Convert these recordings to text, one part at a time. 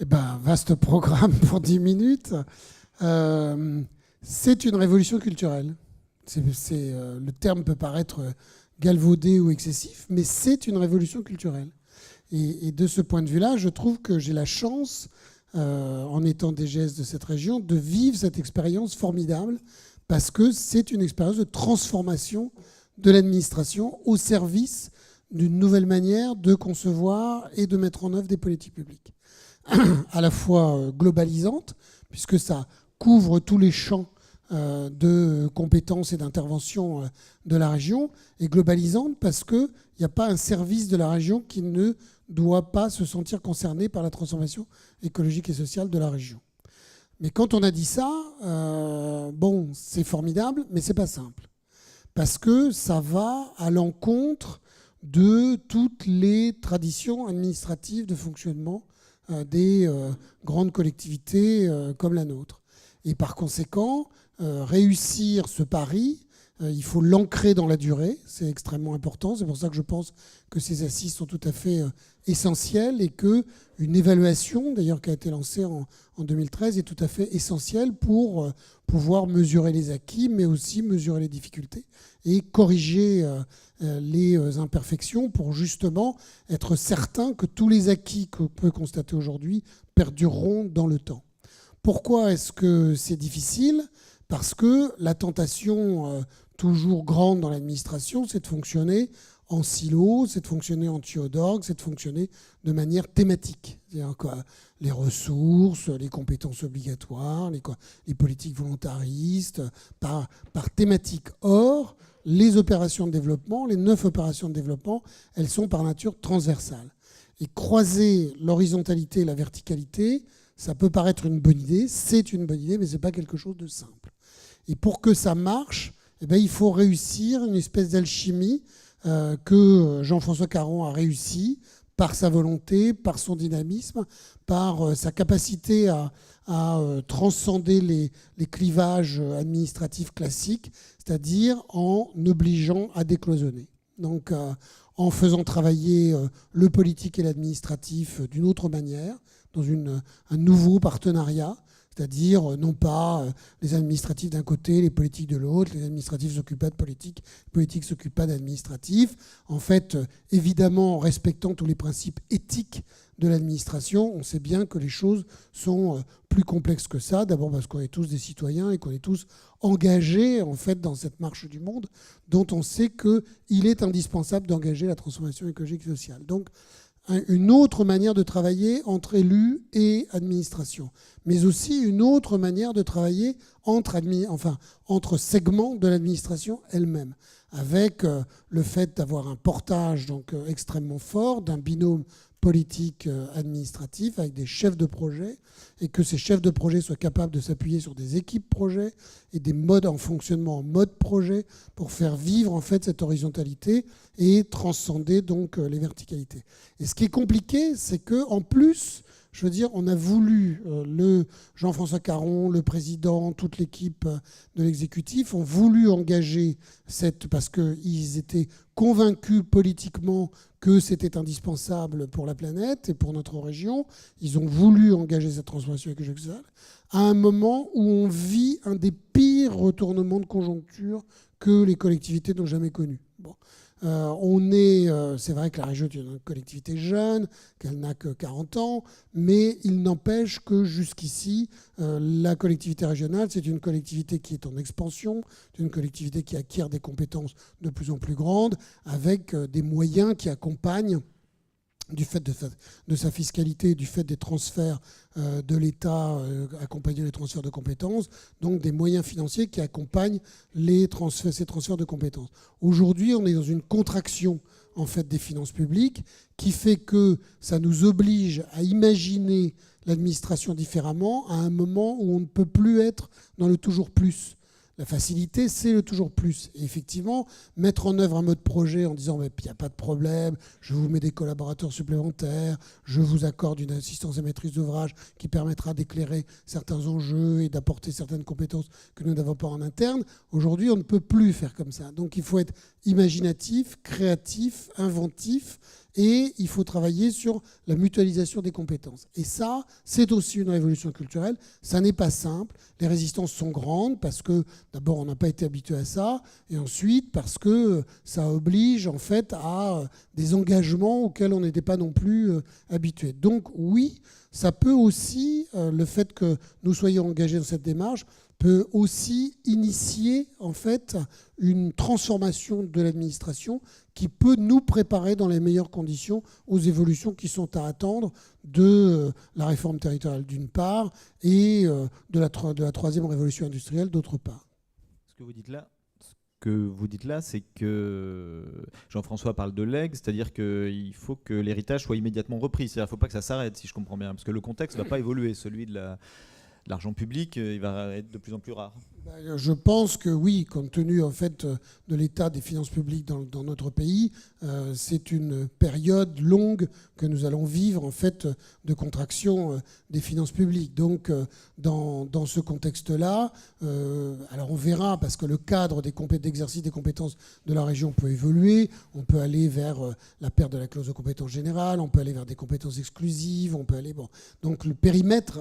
Eh ben, vaste programme pour 10 minutes. C'est une révolution culturelle. Le terme peut paraître galvaudé ou excessif, mais c'est une révolution culturelle. Et de ce point de vue-là, je trouve que j'ai la chance, en étant DGS de cette région, de vivre cette expérience formidable, parce que c'est une expérience de transformation de l'administration au service d'une nouvelle manière de concevoir et de mettre en œuvre des politiques publiques. À la fois globalisante, puisque ça couvre tous les champs de compétences et d'intervention de la région, et globalisante parce qu'il n'y a pas un service de la région qui ne doit pas se sentir concerné par la transformation écologique et sociale de la région. Mais quand on a dit ça, bon, c'est formidable, mais c'est pas simple. Parce que ça va à l'encontre de toutes les traditions administratives de fonctionnement des grandes collectivités comme la nôtre. Et par conséquent, réussir ce pari, il faut l'ancrer dans la durée, c'est extrêmement important. C'est pour ça que je pense que ces assises sont tout à fait essentielles et qu'une évaluation, d'ailleurs qui a été lancée en 2013, est tout à fait essentielle pour pouvoir mesurer les acquis, mais aussi mesurer les difficultés et corriger les imperfections pour justement être certain que tous les acquis qu'on peut constater aujourd'hui perdureront dans le temps. Pourquoi est-ce que c'est difficile ? Parce que la tentation toujours grande dans l'administration, c'est de fonctionner en silo, c'est de fonctionner en tuyau d'orgue, c'est de fonctionner de manière thématique. C'est-à-dire quoi, les ressources, les compétences obligatoires, les politiques volontaristes, par thématique. Or, les opérations de développement, les 9 opérations de développement, elles sont par nature transversales. Et croiser l'horizontalité et la verticalité, ça peut paraître une bonne idée, c'est une bonne idée, mais ce n'est pas quelque chose de simple. Et pour que ça marche, eh bien, il faut réussir une espèce d'alchimie que Jean-François Caron a réussi par sa volonté, par son dynamisme, par sa capacité à transcender les clivages administratifs classiques, c'est-à-dire en obligeant à décloisonner. Donc, en faisant travailler le politique et l'administratif d'une autre manière, dans un nouveau partenariat, c'est-à-dire non pas les administratifs d'un côté, les politiques de l'autre, les administratifs ne s'occupent pas de politique, les politiques ne s'occupent pas d'administratifs. En fait, évidemment, en respectant tous les principes éthiques de l'administration, on sait bien que les choses sont plus complexes que ça. D'abord parce qu'on est tous des citoyens et qu'on est tous engagés en fait dans cette marche du monde dont on sait qu'il est indispensable d'engager la transformation écologique et sociale. Donc, une autre manière de travailler entre élus et administration, mais aussi une autre manière de travailler entre segments de l'administration elle-même, avec le fait d'avoir un portage donc, extrêmement fort d'un binôme politique administratif avec des chefs de projet et que ces chefs de projet soient capables de s'appuyer sur des équipes projets et des modes en fonctionnement en mode projet pour faire vivre en fait cette horizontalité et transcender donc les verticalités. Et ce qui est compliqué, c'est que en plus, je veux dire, on a voulu, le Jean-François Caron, le président, toute l'équipe de l'exécutif ont voulu engager parce qu'ils étaient convaincus politiquement que c'était indispensable pour la planète et pour notre région. Ils ont voulu engager cette transformation écologique à un moment où on vit un des pires retournements de conjoncture que les collectivités n'ont jamais connu. Bon. C'est vrai que la région est une collectivité jeune, qu'elle n'a que 40 ans, mais il n'empêche que jusqu'ici, la collectivité régionale, c'est une collectivité qui est en expansion, c'est une collectivité qui acquiert des compétences de plus en plus grandes, avec des moyens qui accompagnent, du fait de sa fiscalité, du fait des transferts de l'État accompagnant les transferts de compétences, donc des moyens financiers qui accompagnent ces transferts de compétences. Aujourd'hui, on est dans une contraction en fait, des finances publiques qui fait que ça nous oblige à imaginer l'administration différemment à un moment où on ne peut plus être dans le toujours plus. La facilité, c'est le toujours plus. Et effectivement, mettre en œuvre un mode projet en disant il n'y a pas de problème, je vous mets des collaborateurs supplémentaires, je vous accorde une assistance et maîtrise d'ouvrage qui permettra d'éclairer certains enjeux et d'apporter certaines compétences que nous n'avons pas en interne. Aujourd'hui, on ne peut plus faire comme ça. Donc il faut être imaginatif, créatif, inventif et il faut travailler sur la mutualisation des compétences. Et ça, c'est aussi une révolution culturelle. Ça n'est pas simple. Les résistances sont grandes parce que, d'abord, on n'a pas été habitué à ça, et ensuite parce que ça oblige en fait à des engagements auxquels on n'était pas non plus habitué. Donc oui, ça peut aussi, le fait que nous soyons engagés dans cette démarche, peut aussi initier en fait une transformation de l'administration qui peut nous préparer dans les meilleures conditions aux évolutions qui sont à attendre de la réforme territoriale d'une part et de la troisième révolution industrielle d'autre part. Ce que vous dites là, c'est que Jean-François parle de legs, c'est-à-dire qu'il faut que l'héritage soit immédiatement repris. C'est-à-dire qu'il ne faut pas que ça s'arrête, si je comprends bien, parce que le contexte ne va pas évoluer. Celui de l'argent public, il va être de plus en plus rare. Je pense que oui, compte tenu en fait de l'état des finances publiques dans notre pays, c'est une période longue que nous allons vivre en fait de contraction des finances publiques. Donc dans ce contexte-là, alors on verra parce que le cadre d'exercice des compétences de la région peut évoluer. On peut aller vers la perte de la clause de compétence générale, on peut aller vers des compétences exclusives, on peut aller donc le périmètre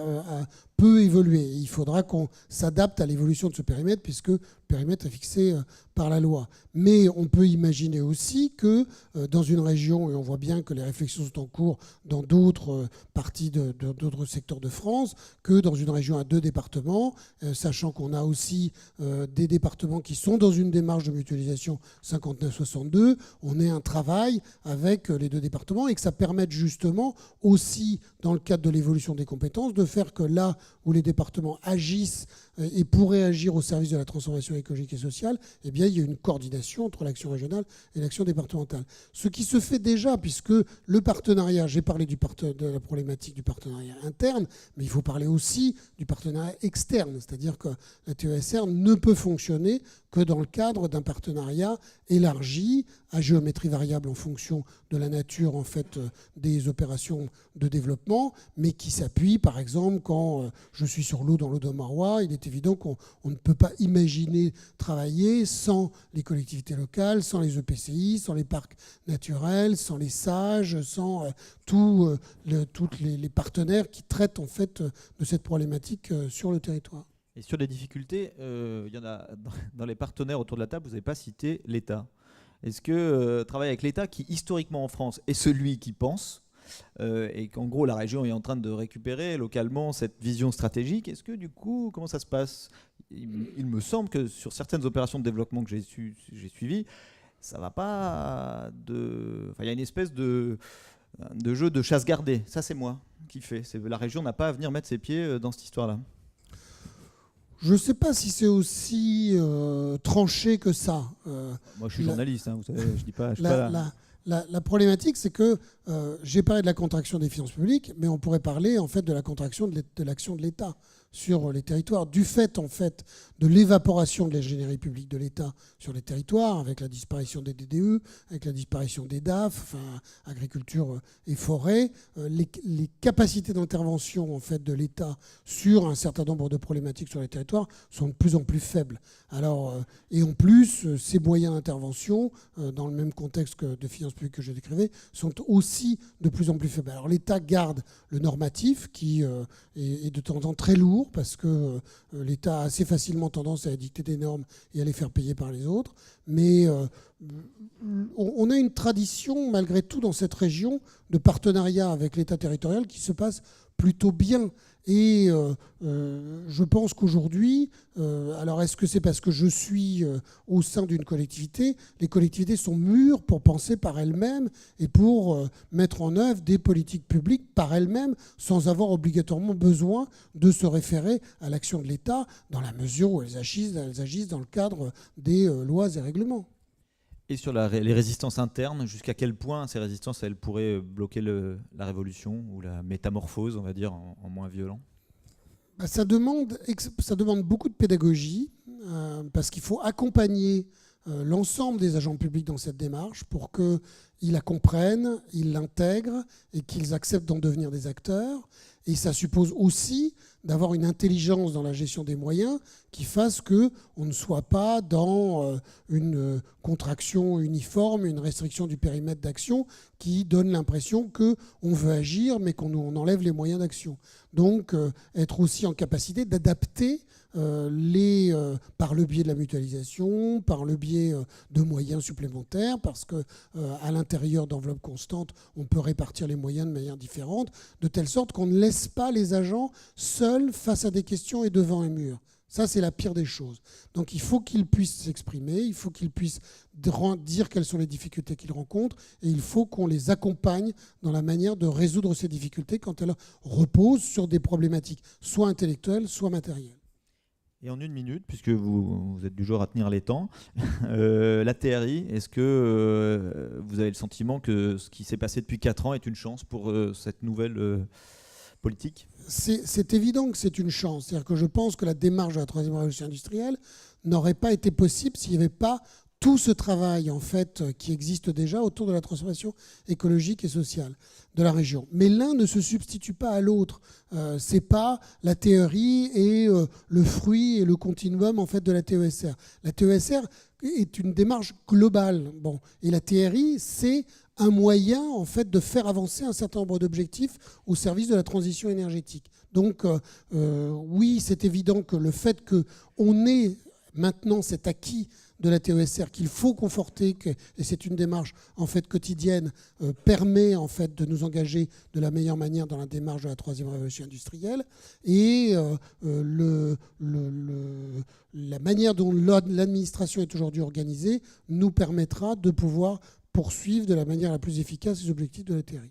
peut évoluer. Il faudra qu'on s'adapte à l'évolution de ce périmètre, puisque le périmètre est fixé par la loi. Mais on peut imaginer aussi que dans une région, et on voit bien que les réflexions sont en cours dans d'autres parties d'autres secteurs de France, que dans une région à 2 départements, sachant qu'on a aussi des départements qui sont dans une démarche de mutualisation 59-62, on ait un travail avec les 2 départements et que ça permette justement aussi, dans le cadre de l'évolution des compétences, de faire que là où les départements agissent et pourraient agir au service de la transformation écologique et sociale, eh bien, il y a une coordination entre l'action régionale et l'action départementale. Ce qui se fait déjà, puisque le partenariat, j'ai parlé de la problématique du partenariat interne, mais il faut parler aussi du partenariat externe, c'est-à-dire que la TESR ne peut fonctionner que dans le cadre d'un partenariat élargi à géométrie variable en fonction de la nature en fait des opérations de développement, mais qui s'appuie par exemple quand je suis sur l'eau dans l'Audomarois, il est évident qu'on ne peut pas imaginer travailler sans les collectivités locales, sans les EPCI, sans les parcs naturels, sans les sages, sans tous les partenaires qui traitent en fait de cette problématique sur le territoire. Et sur les difficultés, il y en a dans les partenaires autour de la table, vous n'avez pas cité l'État. Est-ce que travailler avec l'État, qui historiquement en France est celui qui pense, et qu'en gros la région est en train de récupérer localement cette vision stratégique, est-ce que du coup, comment ça se passe ? Il me semble que sur certaines opérations de développement que j'ai suivies, ça va pas de... Enfin, il y a une espèce de jeu de chasse gardée. Ça, c'est moi qui fais. La région n'a pas à venir mettre ses pieds dans cette histoire-là. Je ne sais pas si c'est aussi tranché que ça. Moi, je suis journaliste, vous savez, je dis pas... La problématique, c'est que j'ai parlé de la contraction des finances publiques, mais on pourrait parler en fait de la contraction de l'action de l'État sur les territoires, du fait en fait de l'évaporation de l'ingénierie publique de l'État sur les territoires, avec la disparition des DDE, avec la disparition des DAF, enfin agriculture et forêt, les capacités d'intervention en fait de l'État sur un certain nombre de problématiques sur les territoires sont de plus en plus faibles. Alors et en plus, ces moyens d'intervention, dans le même contexte que de finances publiques que je décrivais, sont aussi de plus en plus faibles. Alors l'État garde le normatif qui est de temps en temps très lourd, parce que l'État a assez facilement tendance à édicter des normes et à les faire payer par les autres. Mais on a une tradition, malgré tout, dans cette région, de partenariat avec l'État territorial qui se passe plutôt bien. Et je pense qu'aujourd'hui, alors est-ce que c'est parce que je suis au sein d'une collectivité ? Les collectivités sont mûres pour penser par elles-mêmes et pour mettre en œuvre des politiques publiques par elles-mêmes sans avoir obligatoirement besoin de se référer à l'action de l'État dans la mesure où elles agissent dans le cadre des lois et règlements. Et sur les résistances internes, jusqu'à quel point ces résistances elles pourraient bloquer la révolution ou la métamorphose, on va dire, en moins violent ? Ça demande beaucoup de pédagogie, parce qu'il faut accompagner l'ensemble des agents publics dans cette démarche pour qu'ils la comprennent, ils l'intègrent et qu'ils acceptent d'en devenir des acteurs. Et ça suppose aussi d'avoir une intelligence dans la gestion des moyens qui fasse qu'on ne soit pas dans une contraction uniforme, une restriction du périmètre d'action qui donne l'impression qu'on veut agir mais qu'on enlève les moyens d'action. Donc être aussi en capacité d'adapter par le biais de la mutualisation, par le biais de moyens supplémentaires, parce qu'à l'intérieur d'enveloppes constantes, on peut répartir les moyens de manière différente, de telle sorte qu'on ne laisse pas les agents seuls face à des questions et devant un mur. Ça, c'est la pire des choses. Donc il faut qu'ils puissent s'exprimer, il faut qu'ils puissent dire quelles sont les difficultés qu'ils rencontrent, et il faut qu'on les accompagne dans la manière de résoudre ces difficultés quand elles reposent sur des problématiques soit intellectuelles, soit matérielles. Et en 1 minute, puisque vous êtes du genre à tenir les temps, la TRI, est-ce que vous avez le sentiment que ce qui s'est passé depuis 4 ans est une chance pour cette nouvelle politique ? C'est évident que c'est une chance. C'est-à-dire que je pense que la démarche de la 3e révolution industrielle n'aurait pas été possible s'il n'y avait pas tout ce travail en fait qui existe déjà autour de la transformation écologique et sociale de la région. Mais l'un ne se substitue pas à l'autre. C'est pas la théorie et le fruit et le continuum en fait de la TESR. La TESR est une démarche globale. Bon, et la TRI, c'est un moyen en fait de faire avancer un certain nombre d'objectifs au service de la transition énergétique. Donc oui, c'est évident que le fait qu'on ait maintenant cet acquis de la TESR qu'il faut conforter, et c'est une démarche en fait quotidienne, permet en fait de nous engager de la meilleure manière dans la démarche de la 3e révolution industrielle. Et la manière dont l'administration est aujourd'hui organisée nous permettra de pouvoir poursuivre de la manière la plus efficace les objectifs de la TRI.